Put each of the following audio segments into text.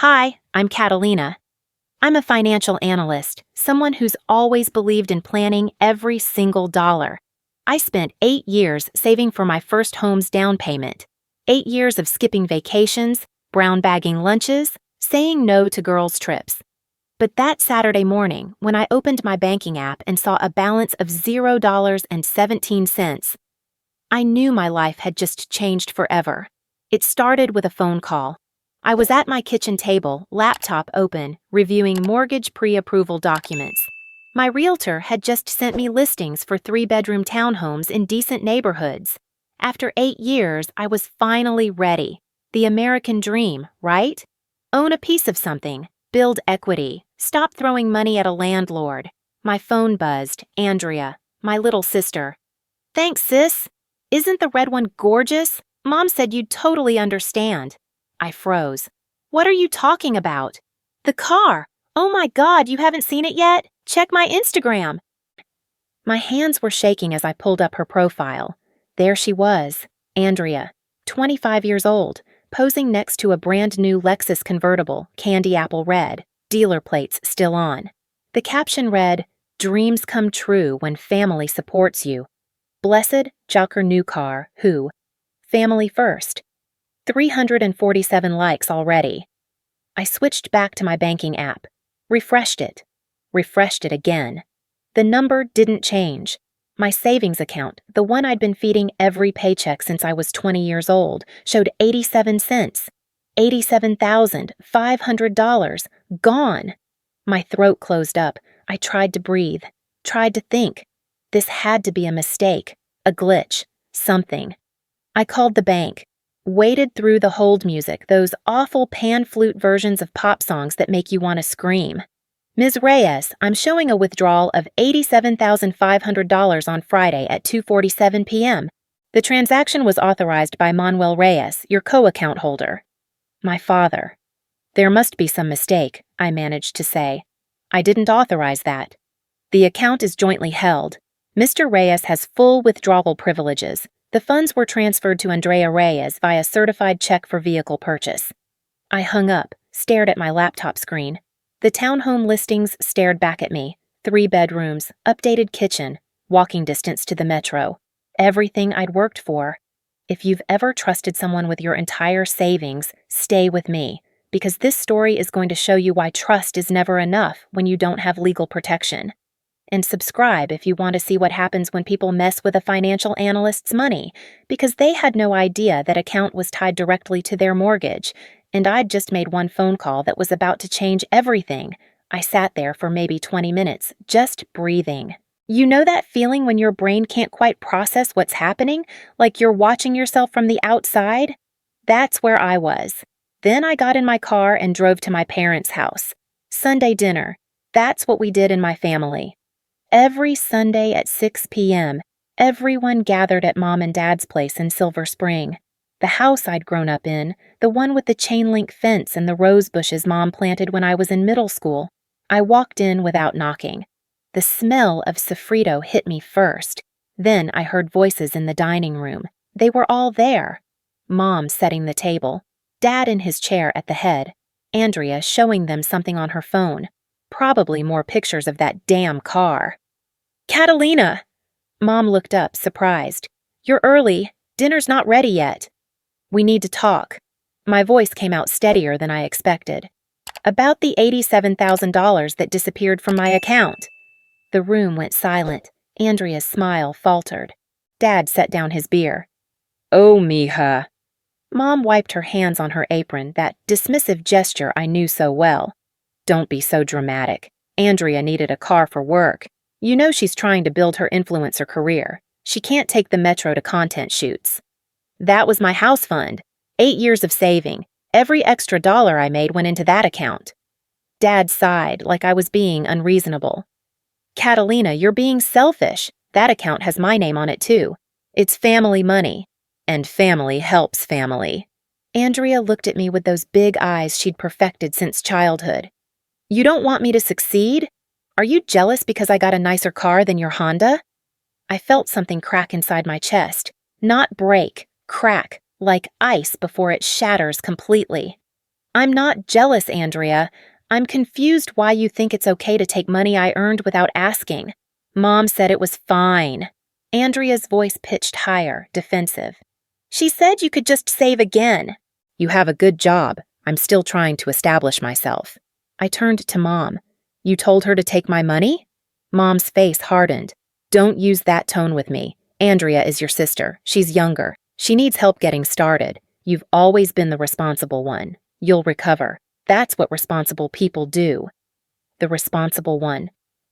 Hi, I'm Catalina. I'm a financial analyst, someone who's always believed in planning every single dollar. I spent 8 years saving for my first home's down payment, 8 years of skipping vacations, brown bagging lunches, saying no to girls' trips. But that Saturday morning, when I opened my banking app and saw a balance of $0.17, I knew my life had just changed forever. It started with a phone call. I was at my kitchen table, laptop open, reviewing mortgage pre-approval documents. My realtor had just sent me listings for 3-bedroom townhomes in decent neighborhoods. After 8 years, I was finally ready. The American dream, right? Own a piece of something, build equity, stop throwing money at a landlord. My phone buzzed. Andrea, my little sister. Thanks, sis. Isn't the red one gorgeous? Mom said you'd totally understand. I froze. What are you talking about? The car. Oh my God, you haven't seen it yet? Check my Instagram. My hands were shaking as I pulled up her profile. There she was, Andrea, 25 years old, posing next to a brand new Lexus convertible, candy apple red, dealer plates still on. The caption read, "Dreams come true when family supports you. Blessed Jocker new car, who? Family first." 347 likes already. I switched back to my banking app, refreshed it again. The number didn't change. My savings account, the one I'd been feeding every paycheck since I was 20 years old, showed 87 cents. $87,500. Gone. My throat closed up. I tried to breathe, tried to think. This had to be a mistake, a glitch, something. I called the bank. Waded through the hold music, those awful pan flute versions of pop songs that make you want to scream. Ms. Reyes, I'm showing a withdrawal of $87,500 on Friday at 2:47 p.m. The transaction was authorized by Manuel Reyes, your co-account holder. My father. There must be some mistake, I managed to say. I didn't authorize that. The account is jointly held. Mr. Reyes has full withdrawal privileges. The funds were transferred to Andrea Reyes via certified check for vehicle purchase. I hung up, stared at my laptop screen. The townhome listings stared back at me. 3 bedrooms, updated kitchen, walking distance to the metro. Everything I'd worked for. If you've ever trusted someone with your entire savings, stay with me, because this story is going to show you why trust is never enough when you don't have legal protection. And subscribe if you want to see what happens when people mess with a financial analyst's money, because they had no idea that account was tied directly to their mortgage, and I'd just made one phone call that was about to change everything. I sat there for maybe 20 minutes, just breathing. You know that feeling when your brain can't quite process what's happening, like you're watching yourself from the outside? That's where I was. Then I got in my car and drove to my parents' house. Sunday dinner. That's what we did in my family. Every Sunday at 6 p.m., everyone gathered at Mom and Dad's place in Silver Spring. The house I'd grown up in, the one with the chain-link fence and the rose bushes Mom planted when I was in middle school. I walked in without knocking. The smell of sofrito hit me first. Then I heard voices in the dining room. They were all there. Mom setting the table, Dad in his chair at the head, Andrea showing them something on her phone. Probably more pictures of that damn car. Catalina! Mom looked up, surprised. You're early. Dinner's not ready yet. We need to talk. My voice came out steadier than I expected. About the $87,000 that disappeared from my account. The room went silent. Andrea's smile faltered. Dad set down his beer. Oh, mija. Mom wiped her hands on her apron, that dismissive gesture I knew so well. Don't be so dramatic. Andrea needed a car for work. You know she's trying to build her influencer career. She can't take the metro to content shoots. That was my house fund. 8 years of saving. Every extra dollar I made went into that account. Dad sighed like I was being unreasonable. Catalina, you're being selfish. That account has my name on it too. It's family money. And family helps family. Andrea looked at me with those big eyes she'd perfected since childhood. You don't want me to succeed? Are you jealous because I got a nicer car than your Honda? I felt something crack inside my chest. Not break, crack, like ice before it shatters completely. I'm not jealous, Andrea. I'm confused why you think it's okay to take money I earned without asking. Mom said it was fine. Andrea's voice pitched higher, defensive. She said you could just save again. You have a good job. I'm still trying to establish myself. I turned to Mom. You told her to take my money? Mom's face hardened. Don't use that tone with me. Andrea is your sister. She's younger. She needs help getting started. You've always been the responsible one. You'll recover. That's what responsible people do. The responsible one.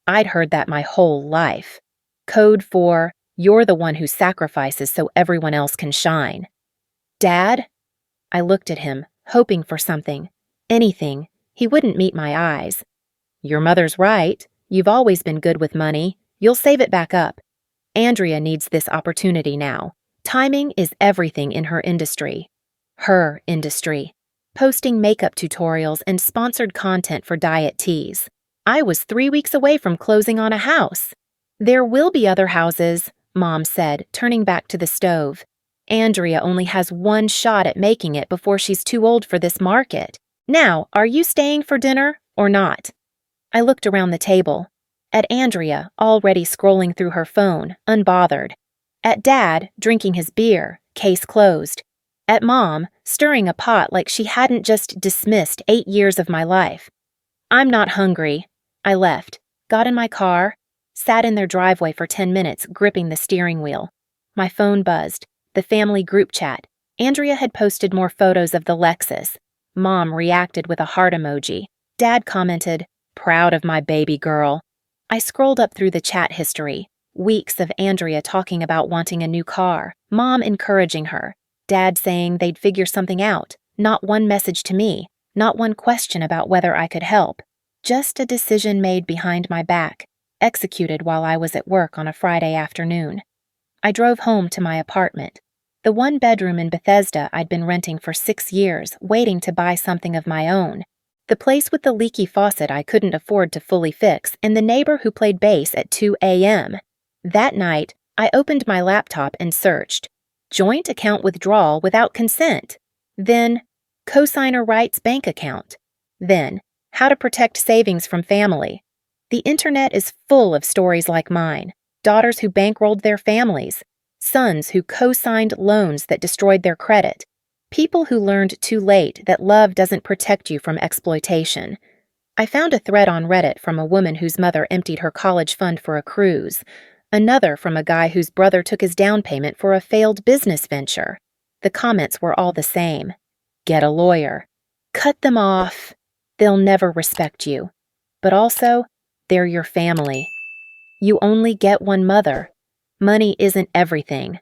I'd heard that my whole life. Code for, you're the one who sacrifices so everyone else can shine. Dad? I looked at him, hoping for something. Anything. He wouldn't meet my eyes. Your mother's right. You've always been good with money. You'll save it back up. Andrea needs this opportunity now. Timing is everything in her industry. Her industry. Posting makeup tutorials and sponsored content for diet teas. I was 3 weeks away from closing on a house. There will be other houses, Mom said, turning back to the stove. Andrea only has one shot at making it before she's too old for this market. Now, are you staying for dinner or not? I looked around the table. At Andrea, already scrolling through her phone, unbothered. At Dad, drinking his beer, case closed. At Mom, stirring a pot like she hadn't just dismissed 8 years of my life. I'm not hungry. I left, got in my car, sat in their driveway for 10 minutes, gripping the steering wheel. My phone buzzed. The family group chat. Andrea had posted more photos of the Lexus. Mom reacted with a heart emoji. Dad commented, "Proud of my baby girl." I scrolled up through the chat history. Weeks of Andrea talking about wanting a new car. Mom encouraging her. Dad saying they'd figure something out. Not one message to me. Not one question about whether I could help. Just a decision made behind my back, executed while I was at work on a Friday afternoon. I drove home to my apartment. The one bedroom in Bethesda I'd been renting for 6 years, waiting to buy something of my own. The place with the leaky faucet I couldn't afford to fully fix, and the neighbor who played bass at 2 a.m. That night, I opened my laptop and searched. Joint account withdrawal without consent. Then, cosigner rights bank account. Then, how to protect savings from family. The internet is full of stories like mine. Daughters who bankrolled their families. Sons who co-signed loans that destroyed their credit. People who learned too late that love doesn't protect you from exploitation. I found a thread on Reddit from a woman whose mother emptied her college fund for a cruise. Another from a guy whose brother took his down payment for a failed business venture. The comments were all the same. Get a lawyer. Cut them off. They'll never respect you. But also, they're your family. You only get one mother. Money isn't everything.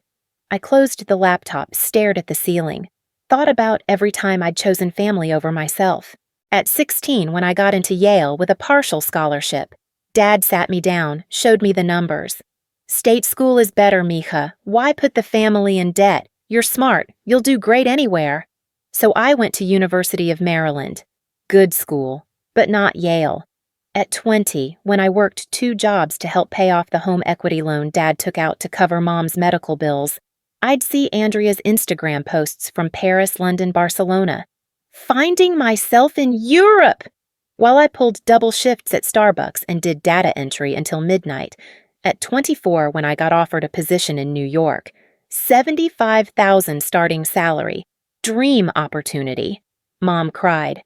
I closed the laptop, stared at the ceiling. Thought about every time I'd chosen family over myself. At 16, when I got into Yale with a partial scholarship, Dad sat me down, showed me the numbers. State school is better, mija. Why put the family in debt? You're smart. You'll do great anywhere. So I went to University of Maryland. Good school, but not Yale. At 20, when I worked 2 jobs to help pay off the home equity loan Dad took out to cover Mom's medical bills, I'd see Andrea's Instagram posts from Paris, London, Barcelona. Finding myself in Europe! While I pulled double shifts at Starbucks and did data entry until midnight, at 24 when I got offered a position in New York, $75,000 starting salary, dream opportunity. Mom cried,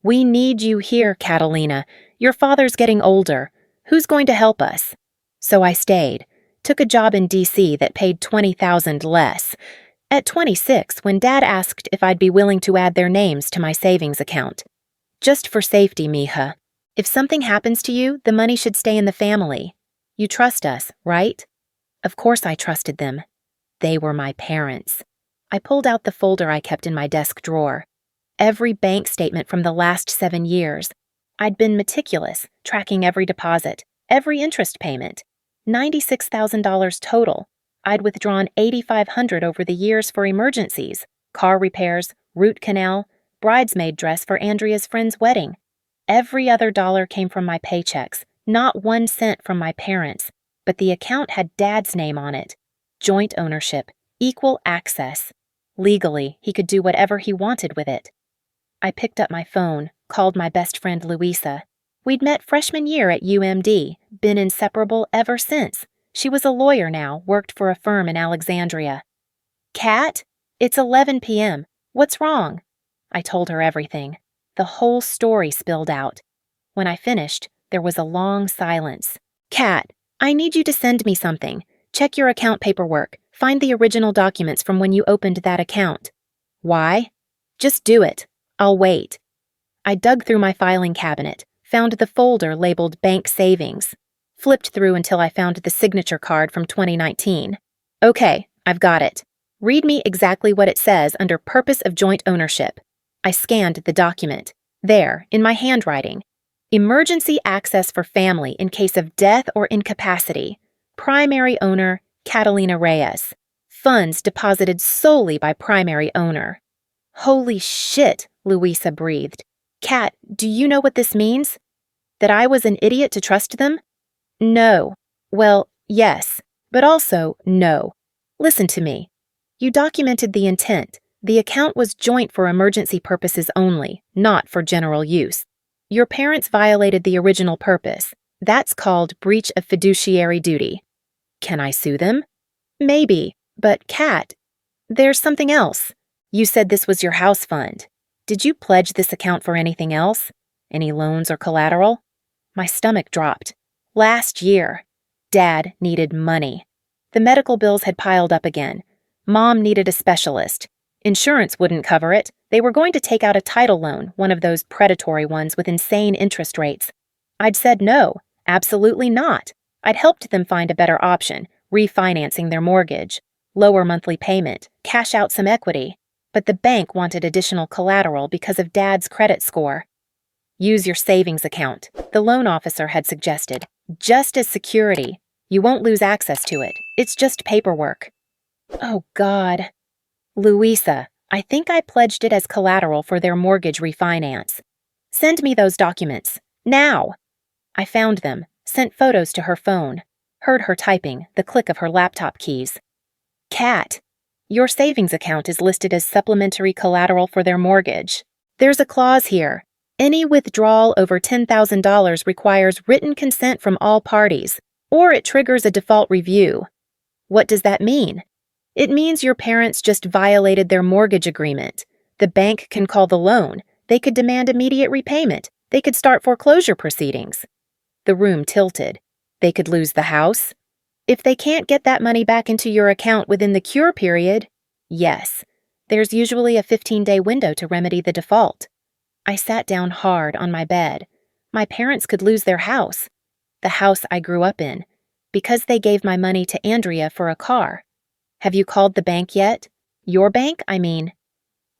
"We need you here, Catalina. Your father's getting older. Who's going to help us?" So I stayed, took a job in D.C. that paid $20,000 less. At 26, when Dad asked if I'd be willing to add their names to my savings account. Just for safety, mija. If something happens to you, the money should stay in the family. You trust us, right? Of course I trusted them. They were my parents. I pulled out the folder I kept in my desk drawer. Every bank statement from the last 7 years. I'd been meticulous, tracking every deposit, every interest payment. $96,000 total. I'd withdrawn $8,500 over the years for emergencies, car repairs, root canal, bridesmaid dress for Andrea's friend's wedding. Every other dollar came from my paychecks, not 1 cent from my parents, but the account had Dad's name on it. Joint ownership, equal access. Legally, he could do whatever he wanted with it. I picked up my phone, called my best friend Louisa. We'd met freshman year at UMD, been inseparable ever since. She was a lawyer now, worked for a firm in Alexandria. Kat, it's 11 p.m. What's wrong? I told her everything. The whole story spilled out. When I finished, there was a long silence. Kat, I need you to send me something. Check your account paperwork. Find the original documents from when you opened that account. Why? Just do it. I'll wait. I dug through my filing cabinet, found the folder labeled Bank Savings, flipped through until I found the signature card from 2019. Okay, I've got it. Read me exactly what it says under Purpose of Joint Ownership. I scanned the document. There, in my handwriting. Emergency access for family in case of death or incapacity. Primary owner, Catalina Reyes. Funds deposited solely by primary owner. Holy shit, Louisa breathed. Kat, do you know what this means? That I was an idiot to trust them? No. Well, yes, but also no. Listen to me. You documented the intent. The account was joint for emergency purposes only, not for general use. Your parents violated the original purpose. That's called breach of fiduciary duty. Can I sue them? Maybe, but Kat, there's something else. You said this was your house fund. Did you pledge this account for anything else? Any loans or collateral? My stomach dropped. Last year, Dad needed money. The medical bills had piled up again. Mom needed a specialist. Insurance wouldn't cover it. They were going to take out a title loan, one of those predatory ones with insane interest rates. I'd said no, absolutely not. I'd helped them find a better option, refinancing their mortgage, lower monthly payment, cash out some equity. But the bank wanted additional collateral because of Dad's credit score. Use your savings account, the loan officer had suggested, just as security. You won't lose access to it. It's just paperwork. Oh, God. Louisa, I think I pledged it as collateral for their mortgage refinance. Send me those documents. Now! I found them, sent photos to her phone, heard her typing, the click of her laptop keys. Kat, your savings account is listed as supplementary collateral for their mortgage. There's a clause here. Any withdrawal over $10,000 requires written consent from all parties, or it triggers a default review. What does that mean? It means your parents just violated their mortgage agreement. The bank can call the loan. They could demand immediate repayment. They could start foreclosure proceedings. The room tilted. They could lose the house. If they can't get that money back into your account within the cure period, yes, there's usually a 15-day window to remedy the default. I sat down hard on my bed. My parents could lose their house, the house I grew up in, because they gave my money to Andrea for a car. Have you called the bank yet? Your bank, I mean.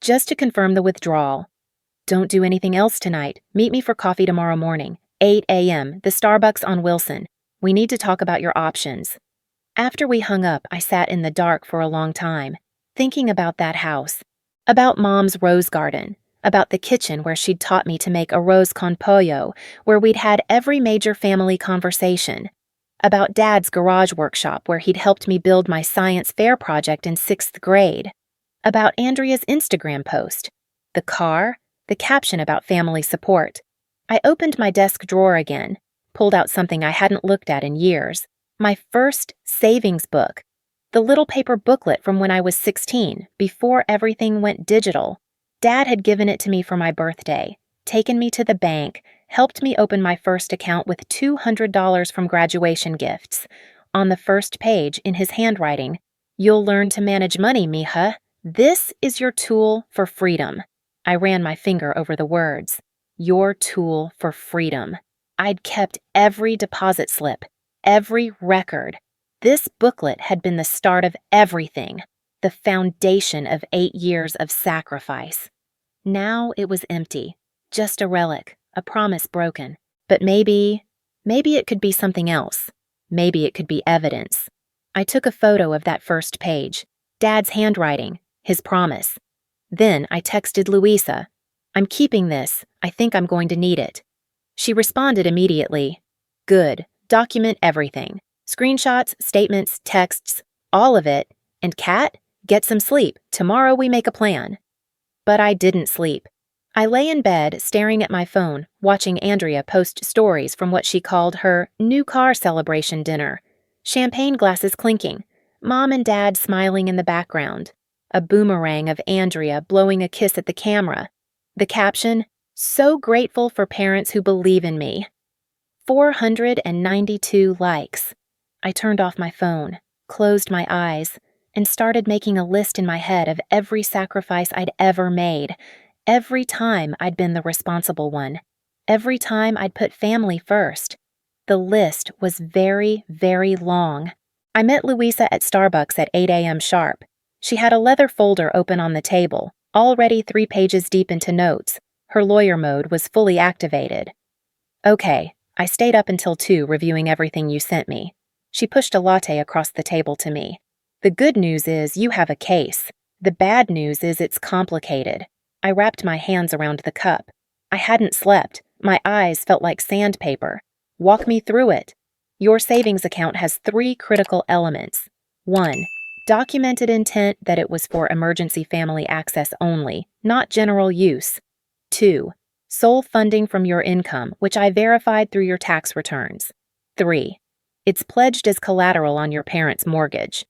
Just to confirm the withdrawal. Don't do anything else tonight. Meet me for coffee tomorrow morning, 8 a.m., the Starbucks on Wilson. We need to talk about your options. After we hung up, I sat in the dark for a long time, thinking about that house, about Mom's rose garden, about the kitchen where she'd taught me to make arroz con pollo, where we'd had every major family conversation, about Dad's garage workshop where he'd helped me build my science fair project in 6th grade, about Andrea's Instagram post, the car, the caption about family support. I opened my desk drawer again, pulled out something I hadn't looked at in years, my first savings book, the little paper booklet from when I was 16, before everything went digital. Dad had given it to me for my birthday, taken me to the bank, helped me open my first account with $200 from graduation gifts. On the first page, in his handwriting, "You'll learn to manage money, mija. This is your tool for freedom." I ran my finger over the words. Your tool for freedom. I'd kept every deposit slip, every record. This booklet had been the start of everything, the foundation of 8 years of sacrifice. Now it was empty, just a relic, a promise broken. But maybe it could be something else. Maybe it could be evidence. I took a photo of that first page, Dad's handwriting, his promise. Then I texted Louisa, "I'm keeping this. I think I'm going to need it." She responded immediately, "Good. Document everything. Screenshots, statements, texts, all of it. And Kat, get some sleep. Tomorrow we make a plan." But I didn't sleep. I lay in bed, staring at my phone, watching Andrea post stories from what she called her new car celebration dinner. Champagne glasses clinking, Mom and Dad smiling in the background, a boomerang of Andrea blowing a kiss at the camera. The caption, "So grateful for parents who believe in me." 492 likes. I turned off my phone, closed my eyes, and started making a list in my head of every sacrifice I'd ever made. Every time I'd been the responsible one. Every time I'd put family first. The list was very, very long. I met Louisa at Starbucks at 8 a.m. sharp. She had a leather folder open on the table, already 3 pages deep into notes. Her lawyer mode was fully activated. "Okay, I stayed up until 2 reviewing everything you sent me." She pushed a latte across the table to me. "The good news is you have a case. The bad news is it's complicated." I wrapped my hands around the cup. I hadn't slept. My eyes felt like sandpaper. "Walk me through it." "Your savings account has 3 critical elements. 1. Documented intent that it was for emergency family access only, not general use. 2. Sole funding from your income, which I verified through your tax returns. 3. It's pledged as collateral on your parents' mortgage."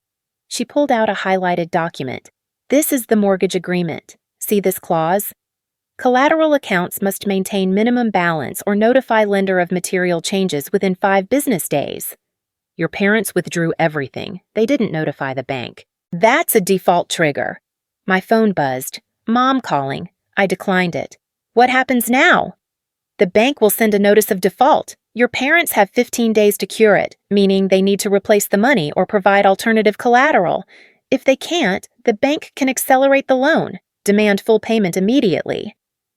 She pulled out a highlighted document. "This is the mortgage agreement. See this clause? Collateral accounts must maintain minimum balance or notify lender of material changes within 5 business days." Your parents withdrew everything. They didn't notify the bank. That's a default trigger. My phone buzzed. Mom calling. I declined it. "What happens now?" "The bank will send a notice of default. Your parents have 15 days to cure it, meaning they need to replace the money or provide alternative collateral. If they can't, the bank can accelerate the loan, demand full payment immediately.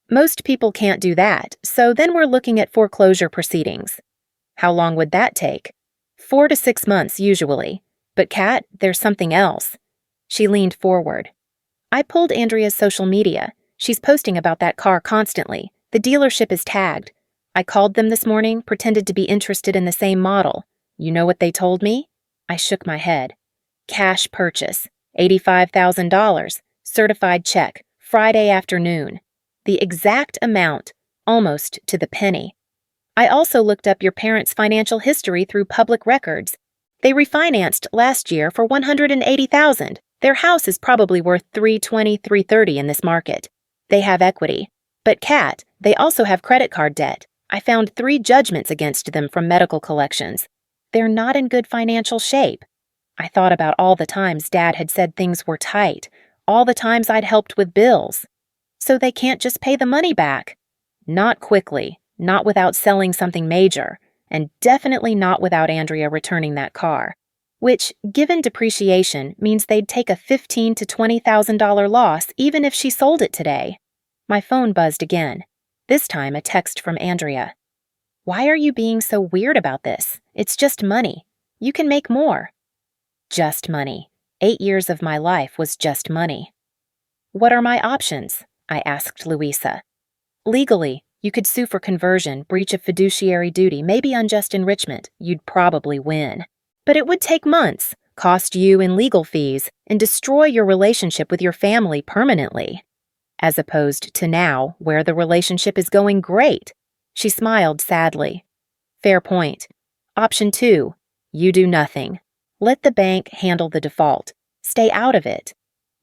Most people can't do that, so then we're looking at foreclosure proceedings." "How long would that take?" 4 to 6 months usually. "But Kat, there's something else." She leaned forward. I pulled Andrea's social media. She's posting about that car constantly. The dealership is tagged. I called them this morning, pretended to be interested in the same model. You know what they told me? I shook my head. "Cash purchase, $85,000, certified check, Friday afternoon." The exact amount, almost to the penny. I also looked up your parents' financial history through public records. They refinanced last year for $180,000. Their house is probably worth $320, $330 in this market. They have equity. But Kat, they also have credit card debt. I found 3 judgments against them from medical collections. They're not in good financial shape. I thought about all the times Dad had said things were tight, all the times I'd helped with bills. So they can't just pay the money back. Not quickly, not without selling something major, and definitely not without Andrea returning that car, which, given depreciation, means they'd take a $15,000 to $20,000 loss even if she sold it today. My phone buzzed again, this time a text from Andrea. "Why are you being so weird about this? It's just money. You can make more." Just money. 8 years of my life was just money. "What are my options?" I asked Louisa. "Legally, you could sue for conversion, breach of fiduciary duty, maybe unjust enrichment. You'd probably win. But it would take months, cost you in legal fees, and destroy your relationship with your family permanently. As opposed to now, where the relationship is going great." She smiled sadly. "Fair point. Option 2, you do nothing. Let the bank handle the default. Stay out of it.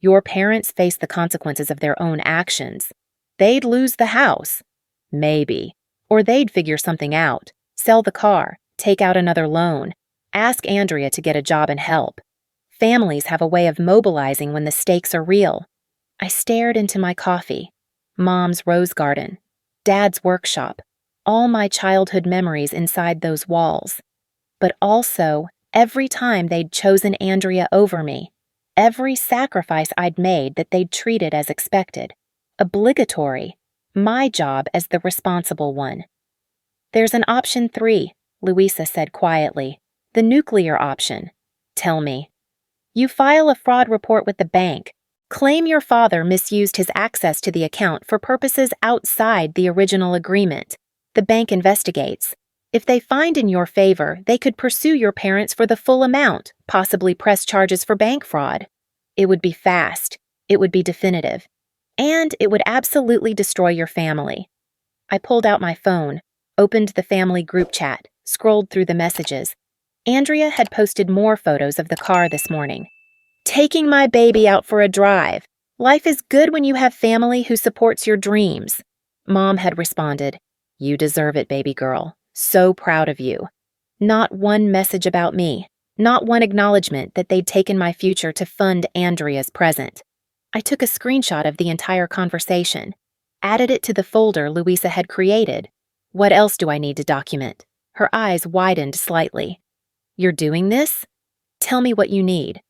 Your parents face the consequences of their own actions. They'd lose the house. Maybe. Or they'd figure something out. Sell the car. Take out another loan. Ask Andrea to get a job and help. Families have a way of mobilizing when the stakes are real." I stared into my coffee. Mom's rose garden. Dad's workshop. All my childhood memories inside those walls. But also, every time they'd chosen Andrea over me. Every sacrifice I'd made that they'd treated as expected. Obligatory. My job as the responsible one. "There's an option 3, Louisa said quietly. "The nuclear option." "Tell me." "You file a fraud report with the bank. Claim your father misused his access to the account for purposes outside the original agreement. The bank investigates. If they find in your favor, they could pursue your parents for the full amount, possibly press charges for bank fraud. It would be fast. It would be definitive. And it would absolutely destroy your family. I pulled out my phone, opened the family group chat, scrolled through the messages. Andrea had posted more photos of the car this morning. Taking my baby out for a drive. Life is good when you have family who supports your dreams. Mom had responded, "You deserve it, baby girl. So proud of you." Not one message about me. Not one acknowledgement that they'd taken my future to fund Andrea's present. I took a screenshot of the entire conversation, added it to the folder Louisa had created. What else do I need to document? Her eyes widened slightly. "You're doing this? Tell me what you need."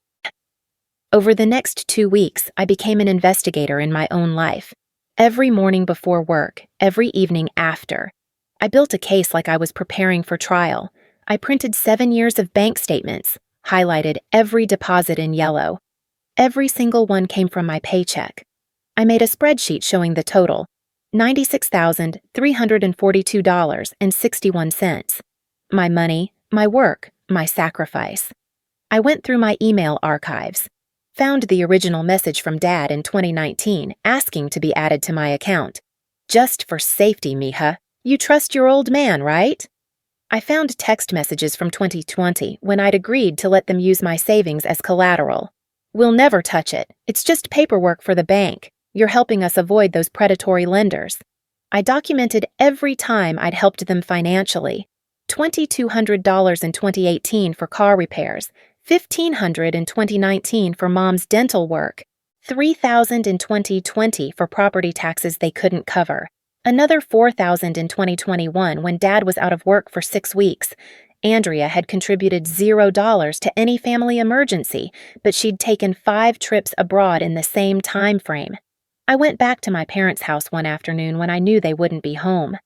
Over the next 2 weeks, I became an investigator in my own life. Every morning before work, every evening after. I built a case like I was preparing for trial. I printed 7 years of bank statements, highlighted every deposit in yellow. Every single one came from my paycheck. I made a spreadsheet showing the total, $96,342.61. My money, my work, my sacrifice. I went through my email archives, found the original message from Dad in 2019 asking to be added to my account. "Just for safety, mija. You trust your old man, right?" I found text messages from 2020 when I'd agreed to let them use my savings as collateral. "We'll never touch it. It's just paperwork for the bank. You're helping us avoid those predatory lenders." I documented every time I'd helped them financially. $2,200 in 2018 for car repairs, $1,500 in 2019 for Mom's dental work, $3,000 in 2020 for property taxes they couldn't cover, another $4,000 in 2021 when Dad was out of work for 6 weeks. Andrea had contributed $0 to any family emergency, but she'd taken 5 trips abroad in the same time frame. I went back to my parents' house one afternoon when I knew they wouldn't be home.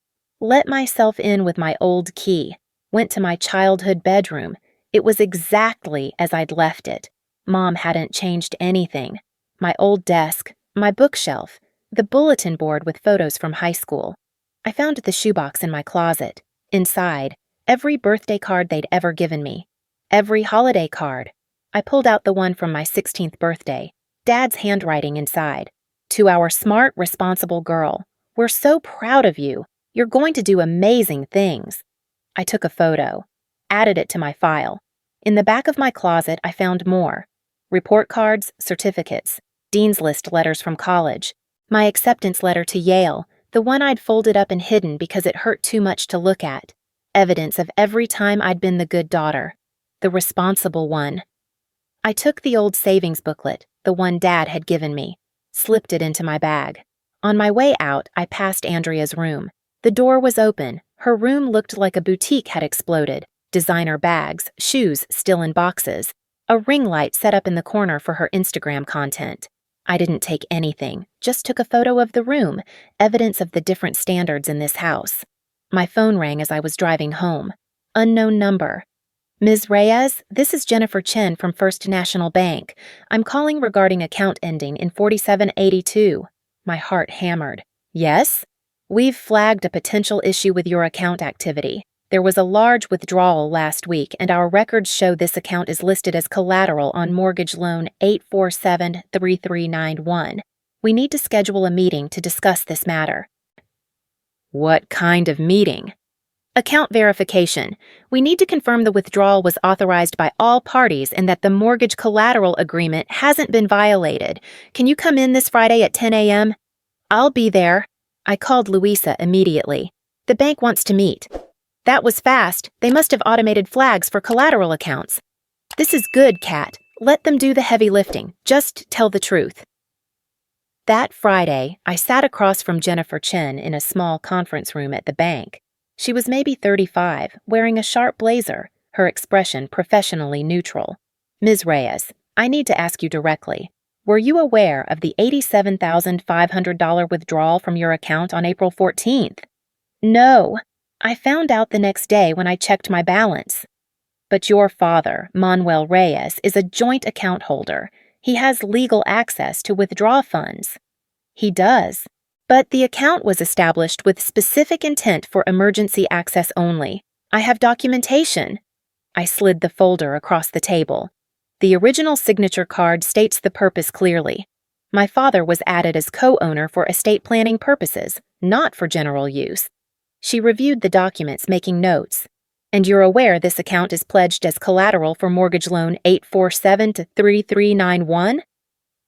Let myself in with my old key, went to my childhood bedroom. It was exactly as I'd left it. Mom hadn't changed anything. My old desk, my bookshelf, the bulletin board with photos from high school. I found the shoebox in my closet. Inside, every birthday card they'd ever given me. Every holiday card. I pulled out the one from my 16th birthday. Dad's handwriting inside. "To our smart, responsible girl. We're so proud of you. You're going to do amazing things." I took a photo, added it to my file. In the back of my closet, I found more. Report cards, certificates, Dean's List letters from college, my acceptance letter to Yale, the one I'd folded up and hidden because it hurt too much to look at. Evidence of every time I'd been the good daughter, the responsible one. I took the old savings booklet, the one Dad had given me, slipped it into my bag. On my way out, I passed Andrea's room. The door was open. Her room looked like a boutique had exploded. Designer bags, shoes still in boxes, a ring light set up in the corner for her Instagram content. I didn't take anything, just took a photo of the room, evidence of the different standards in this house. My phone rang as I was driving home. Unknown number. "Ms. Reyes, this is Jennifer Chen from First National Bank. I'm calling regarding account ending in 4782. My heart hammered. "Yes? We've flagged a potential issue with your account activity. There was a large withdrawal last week, and our records show this account is listed as collateral on mortgage loan 8473391. We need to schedule a meeting to discuss this matter." "What kind of meeting?" "Account verification. We need to confirm the withdrawal was authorized by all parties and that the mortgage collateral agreement hasn't been violated. Can you come in this Friday at 10 a.m.? "I'll be there." I called Louisa immediately. "The bank wants to meet." "That was fast. They must have automated flags for collateral accounts." "This is good, Kat. Let them do the heavy lifting. Just tell the truth." That Friday, I sat across from Jennifer Chen in a small conference room at the bank. She was maybe 35, wearing a sharp blazer, her expression professionally neutral. "Ms. Reyes, I need to ask you directly. Were you aware of the $87,500 withdrawal from your account on April 14th? "No. I found out the next day when I checked my balance." "But your father, Manuel Reyes, is a joint account holder. He has legal access to withdraw funds." "He does. But the account was established with specific intent for emergency access only. I have documentation." I slid the folder across the table. The original signature card states the purpose clearly. My father was added as co-owner for estate planning purposes, not for general use. She reviewed the documents, making notes. And you're aware this account is pledged as collateral for mortgage loan 847 to 3391?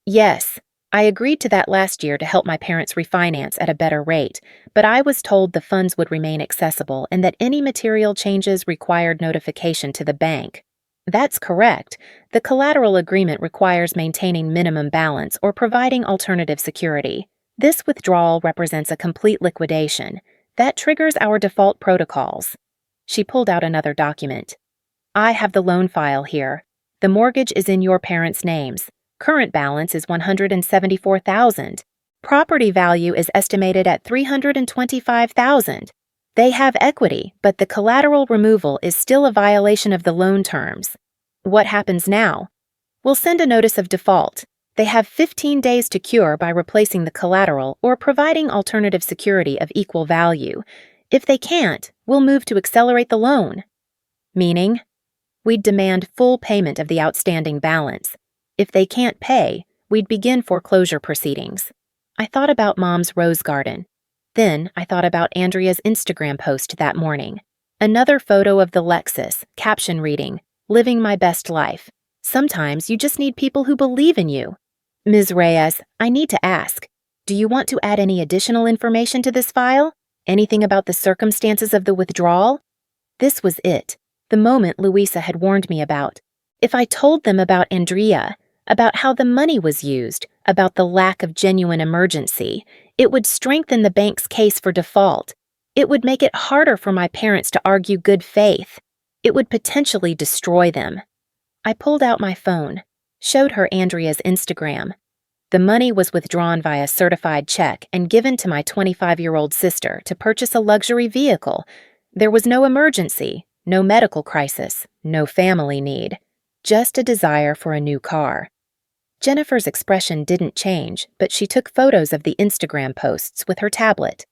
Yes. I agreed to that last year to help my parents refinance at a better rate, but I was told the funds would remain accessible and that any material changes required notification to the bank. That's correct. The collateral agreement requires maintaining minimum balance or providing alternative security. This withdrawal represents a complete liquidation. That triggers our default protocols. She pulled out another document. I have the loan file here. The mortgage is in your parents' names. Current balance is $174,000. Property value is estimated at $325,000. They have equity, but the collateral removal is still a violation of the loan terms. What happens now? We'll send a notice of default. They have 15 days to cure by replacing the collateral or providing alternative security of equal value. If they can't, we'll move to accelerate the loan. Meaning? We'd demand full payment of the outstanding balance. If they can't pay, we'd begin foreclosure proceedings. I thought about Mom's rose garden. Then I thought about Andrea's Instagram post that morning. Another photo of the Lexus, caption reading, "Living my best life. Sometimes you just need people who believe in you." Ms. Reyes, I need to ask, do you want to add any additional information to this file? Anything about the circumstances of the withdrawal? This was it, the moment Louisa had warned me about. If I told them about Andrea, about how the money was used, about the lack of genuine emergency, it would strengthen the bank's case for default. It would make it harder for my parents to argue good faith. It would potentially destroy them. I pulled out my phone, showed her Andrea's Instagram. The money was withdrawn via certified check and given to my 25-year-old sister to purchase a luxury vehicle. There was no emergency, no medical crisis, no family need, just a desire for a new car. Jennifer's expression didn't change, but she took photos of the Instagram posts with her tablet.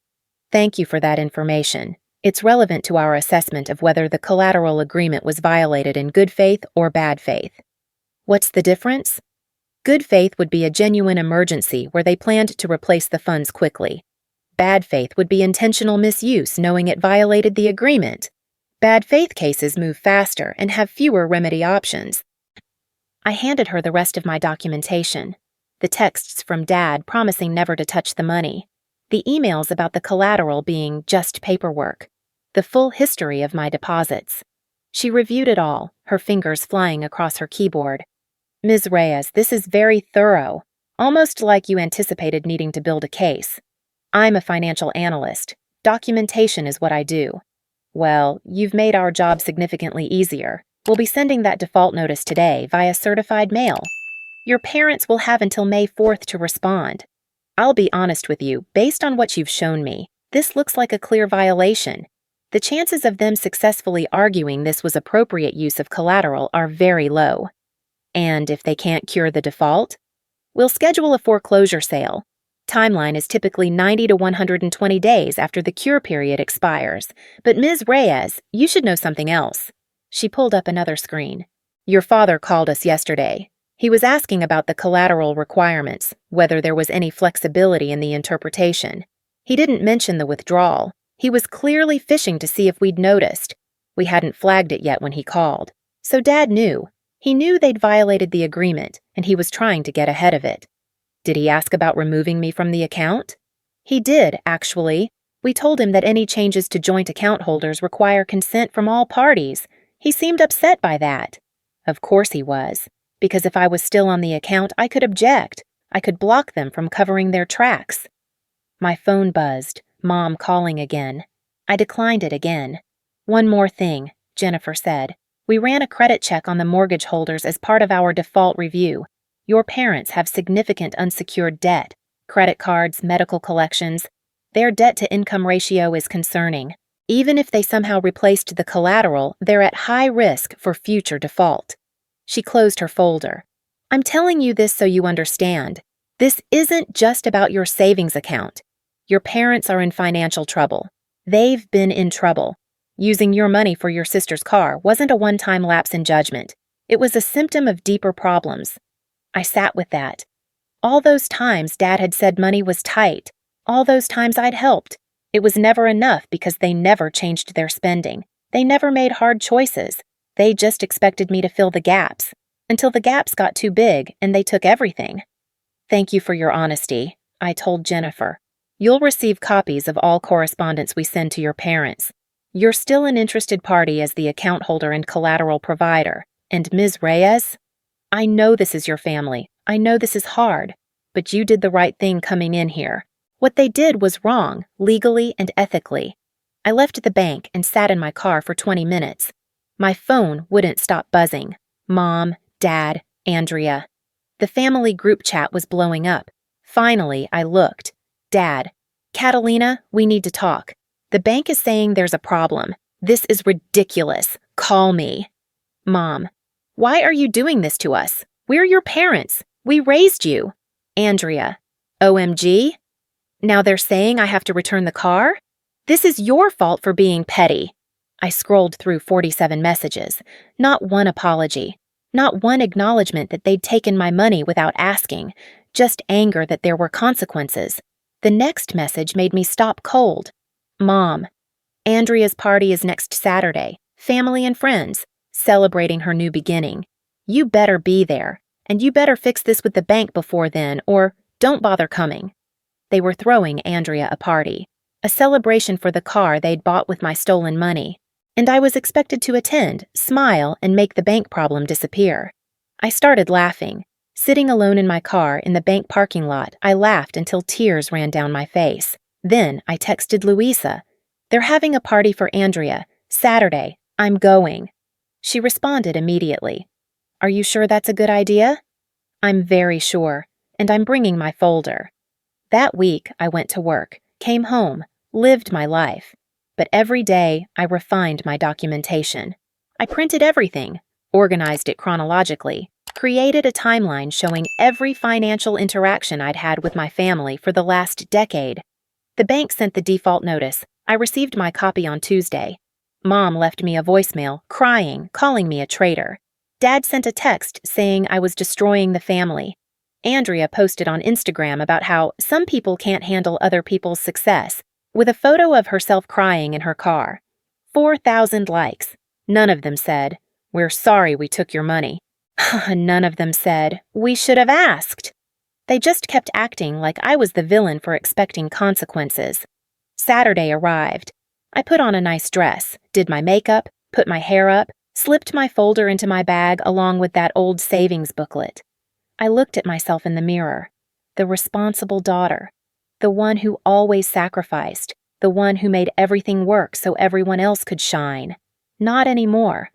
Thank you for that information. It's relevant to our assessment of whether the collateral agreement was violated in good faith or bad faith. What's the difference? Good faith would be a genuine emergency where they planned to replace the funds quickly. Bad faith would be intentional misuse knowing it violated the agreement. Bad faith cases move faster and have fewer remedy options. I handed her the rest of my documentation. The texts from Dad promising never to touch the money. The emails about the collateral being just paperwork. The full history of my deposits. She reviewed it all, her fingers flying across her keyboard. Ms. Reyes, this is very thorough, almost like you anticipated needing to build a case. I'm a financial analyst. Documentation is what I do. Well, you've made our job significantly easier. We'll be sending that default notice today via certified mail. Your parents will have until May 4th to respond. I'll be honest with you, based on what you've shown me, this looks like a clear violation. The chances of them successfully arguing this was appropriate use of collateral are very low. And if they can't cure the default, we'll schedule a foreclosure sale. Timeline is typically 90 to 120 days after the cure period expires. But Ms. Reyes, you should know something else. She pulled up another screen. Your father called us yesterday. He was asking about the collateral requirements, whether there was any flexibility in the interpretation. He didn't mention the withdrawal. He was clearly fishing to see if we'd noticed. We hadn't flagged it yet when he called. So Dad knew. He knew they'd violated the agreement, and he was trying to get ahead of it. Did he ask about removing me from the account? He did, actually. We told him that any changes to joint account holders require consent from all parties. He seemed upset by that. Of course he was, because if I was still on the account, I could object. I could block them from covering their tracks. My phone buzzed, Mom calling again. I declined it again. One more thing, Jennifer said. We ran a credit check on the mortgage holders as part of our default review. Your parents have significant unsecured debt, credit cards, medical collections. Their debt-to-income ratio is concerning. Even if they somehow replaced the collateral, they're at high risk for future default. She closed her folder. I'm telling you this so you understand. This isn't just about your savings account. Your parents are in financial trouble. They've been in trouble. Using your money for your sister's car wasn't a one-time lapse in judgment. It was a symptom of deeper problems. I sat with that. All those times Dad had said money was tight. All those times I'd helped. It was never enough because they never changed their spending. They never made hard choices. They just expected me to fill the gaps. Until the gaps got too big and they took everything. Thank you for your honesty, I told Jennifer. You'll receive copies of all correspondence we send to your parents. You're still an interested party as the account holder and collateral provider. And Ms. Reyes? I know this is your family. I know this is hard. But you did the right thing coming in here. What they did was wrong, legally and ethically. I left the bank and sat in my car for 20 minutes. My phone wouldn't stop buzzing. Mom, Dad, Andrea. The family group chat was blowing up. Finally, I looked. Dad, Catalina, we need to talk. The bank is saying there's a problem. This is ridiculous. Call me. Mom, why are you doing this to us? We're your parents. We raised you. Andrea, OMG? Now they're saying I have to return the car? This is your fault for being petty. I scrolled through 47 messages. Not one apology. Not one acknowledgement that they'd taken my money without asking. Just anger that there were consequences. The next message made me stop cold. Mom, Andrea's party is next Saturday. Family and friends, celebrating her new beginning. You better be there, and you better fix this with the bank before then, or don't bother coming. They were throwing Andrea a party, a celebration for the car they'd bought with my stolen money, and I was expected to attend, smile, and make the bank problem disappear. I started laughing. Sitting alone in my car in the bank parking lot, I laughed until tears ran down my face. Then I texted Louisa. They're having a party for Andrea. Saturday. I'm going. She responded immediately. Are you sure that's a good idea? I'm very sure, and I'm bringing my folder. That week, I went to work, came home, lived my life. But every day, I refined my documentation. I printed everything, organized it chronologically, created a timeline showing every financial interaction I'd had with my family for the last decade. The bank sent the default notice. I received my copy on Tuesday. Mom left me a voicemail, crying, calling me a traitor. Dad sent a text saying I was destroying the family. Andrea posted on Instagram about how some people can't handle other people's success, with a photo of herself crying in her car. 4,000 likes. None of them said, "We're sorry we took your money." None of them said, "We should have asked." They just kept acting like I was the villain for expecting consequences. Saturday arrived. I put on a nice dress, did my makeup, put my hair up, slipped my folder into my bag along with that old savings booklet. I looked at myself in the mirror. The responsible daughter. The one who always sacrificed. The one who made everything work so everyone else could shine. Not anymore.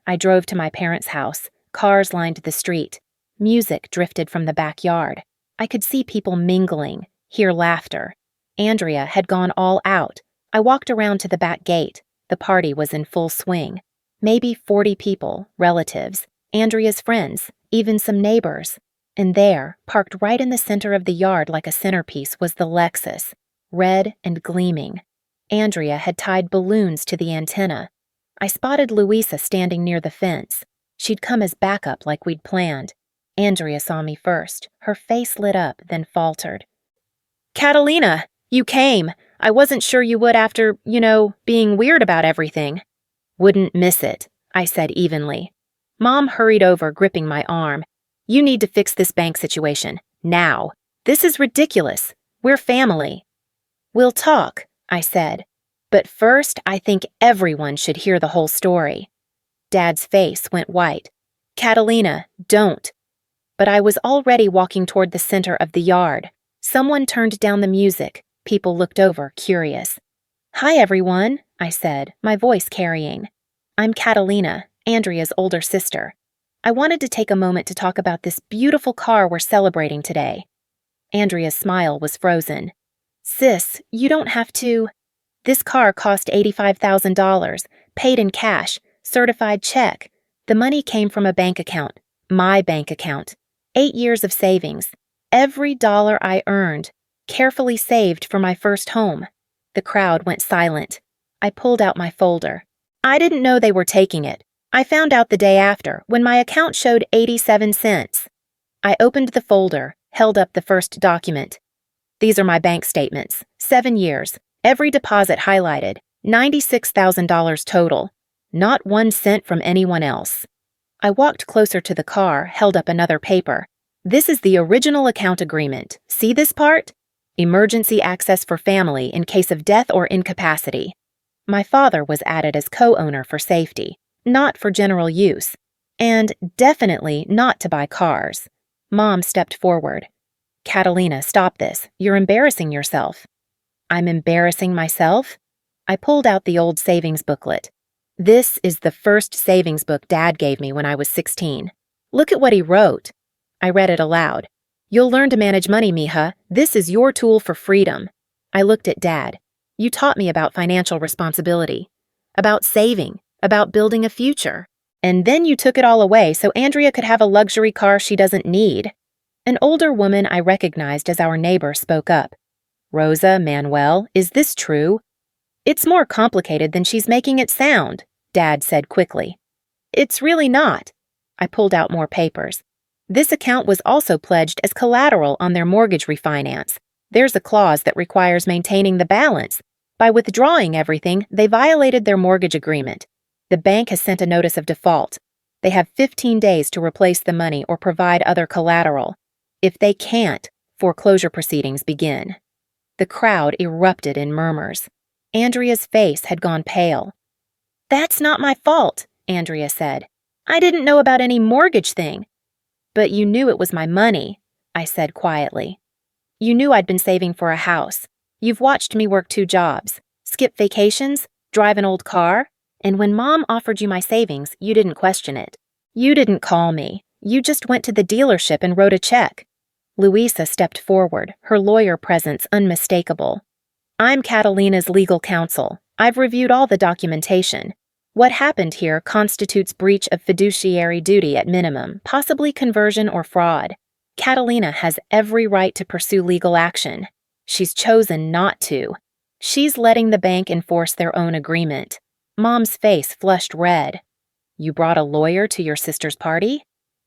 I drove to my parents' house. Cars lined the street. Music drifted from the backyard. I could see people mingling, hear laughter. Andrea had gone all out. I walked around to the back gate. The party was in full swing. Maybe 40 people, relatives, Andrea's friends, even some neighbors. And there, parked right in the center of the yard like a centerpiece, was the Lexus, red and gleaming. Andrea had tied balloons to the antenna. I spotted Louisa standing near the fence. She'd come as backup like we'd planned. Andrea saw me first. Her face lit up, then faltered. "Catalina, you came. I wasn't sure you would after, being weird about everything." "Wouldn't miss it," I said evenly. Mom hurried over, gripping my arm. "You need to fix this bank situation. Now. This is ridiculous. We're family." "We'll talk," I said. "But first, I think everyone should hear the whole story." Dad's face went white. "Catalina, don't." But I was already walking toward the center of the yard. Someone turned down the music. People looked over, curious. "Hi, everyone," I said, my voice carrying. "I'm Catalina, Andrea's older sister. I wanted to take a moment to talk about this beautiful car we're celebrating today." Andrea's smile was frozen. "Sis, you don't have to." "This car cost $85,000, paid in cash, certified check. The money came from a bank account, my bank account. 8 years of savings. Every dollar I earned, carefully saved for my first home." The crowd went silent. I pulled out my folder. I didn't know they were taking it. I found out the day after, when my account showed 87 cents. I opened the folder, held up the first document. These are my bank statements. 7 years. Every deposit highlighted. $96,000 total. Not 1 cent from anyone else. I walked closer to the car, held up another paper. This is the original account agreement. See this part? Emergency access for family in case of death or incapacity. My father was added as co-owner for safety, not for general use, and definitely not to buy cars. Mom stepped forward. Catalina, stop this. You're embarrassing yourself. I'm embarrassing myself? I pulled out the old savings booklet. This is the first savings book Dad gave me when I was 16. Look at what he wrote. I read it aloud. You'll learn to manage money, mija. This is your tool for freedom. I looked at Dad. You taught me about financial responsibility, about saving, about building a future. And then you took it all away so Andrea could have a luxury car she doesn't need. An older woman I recognized as our neighbor spoke up. Rosa, Manuel, is this true? It's more complicated than she's making it sound, Dad said quickly. It's really not. I pulled out more papers. This account was also pledged as collateral on their mortgage refinance. There's a clause that requires maintaining the balance. By withdrawing everything, they violated their mortgage agreement. The bank has sent a notice of default. They have 15 days to replace the money or provide other collateral. If they can't, foreclosure proceedings begin. The crowd erupted in murmurs. Andrea's face had gone pale. That's not my fault, Andrea said. I didn't know about any mortgage thing. But you knew it was my money, I said quietly. You knew I'd been saving for a house. You've watched me work 2 jobs, skip vacations, drive an old car, and when Mom offered you my savings, you didn't question it. You didn't call me. You just went to the dealership and wrote a check. Luisa stepped forward, her lawyer presence unmistakable. I'm Catalina's legal counsel. I've reviewed all the documentation. What happened here constitutes breach of fiduciary duty at minimum, possibly conversion or fraud. Catalina has every right to pursue legal action. She's chosen not to. She's letting the bank enforce their own agreement. Mom's face flushed red. You brought a lawyer to your sister's party?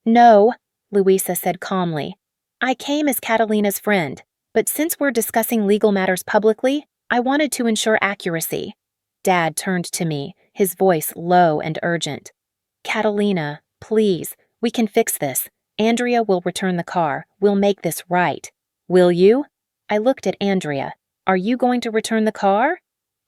No, Luisa said calmly. I came as Catalina's friend, but since we're discussing legal matters publicly, I wanted to ensure accuracy. Dad turned to me, his voice low and urgent. Catalina, please, we can fix this. Andrea will return the car. We'll make this right. Will you? I looked at Andrea. Are you going to return the car?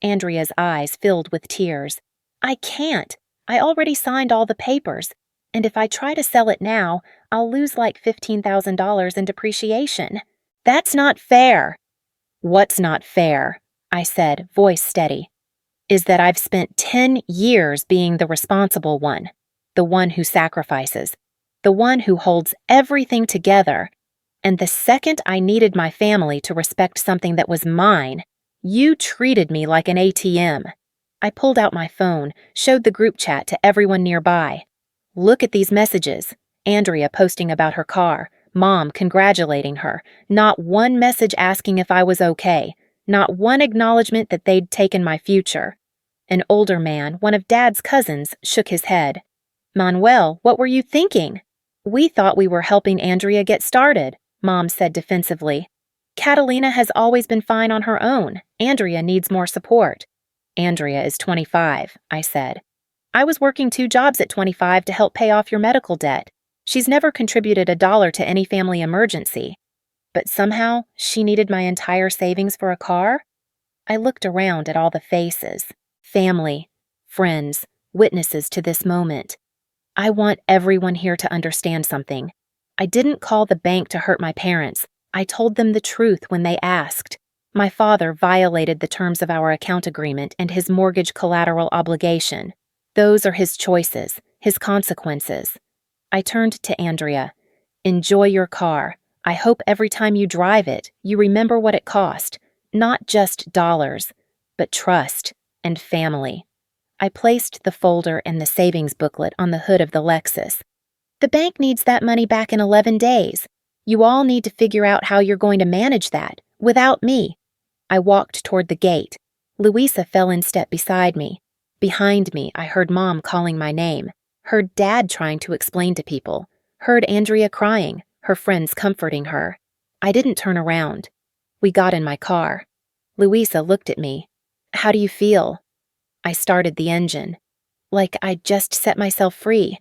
Andrea's eyes filled with tears. I can't. I already signed all the papers. And if I try to sell it now, I'll lose like $15,000 in depreciation. That's not fair. What's not fair? I said, voice steady. Is that I've spent 10 years being the responsible one, the one who sacrifices, the one who holds everything together. And the second I needed my family to respect something that was mine, you treated me like an ATM. I pulled out my phone, showed the group chat to everyone nearby. Look at these messages. Andrea posting about her car, Mom congratulating her, not one message asking if I was okay, not one acknowledgement that they'd taken my future. An older man, one of Dad's cousins, shook his head. Manuel, what were you thinking? We thought we were helping Andrea get started, Mom said defensively. Catalina has always been fine on her own. Andrea needs more support. Andrea is 25, I said. I was working 2 jobs at 25 to help pay off your medical debt. She's never contributed a dollar to any family emergency. But somehow, she needed my entire savings for a car? I looked around at all the faces. Family, friends, witnesses to this moment. I want everyone here to understand something. I didn't call the bank to hurt my parents. I told them the truth when they asked. My father violated the terms of our account agreement and his mortgage collateral obligation. Those are his choices, his consequences. I turned to Andrea. Enjoy your car. I hope every time you drive it, you remember what it cost. Not just dollars, but trust and family. I placed the folder and the savings booklet on the hood of the Lexus. The bank needs that money back in 11 days. You all need to figure out how you're going to manage that, without me. I walked toward the gate. Luisa fell in step beside me. Behind me, I heard Mom calling my name, heard Dad trying to explain to people, heard Andrea crying, her friends comforting her. I didn't turn around. We got in my car. Louisa looked at me. "How do you feel?" I started the engine. Like I'd just set myself free.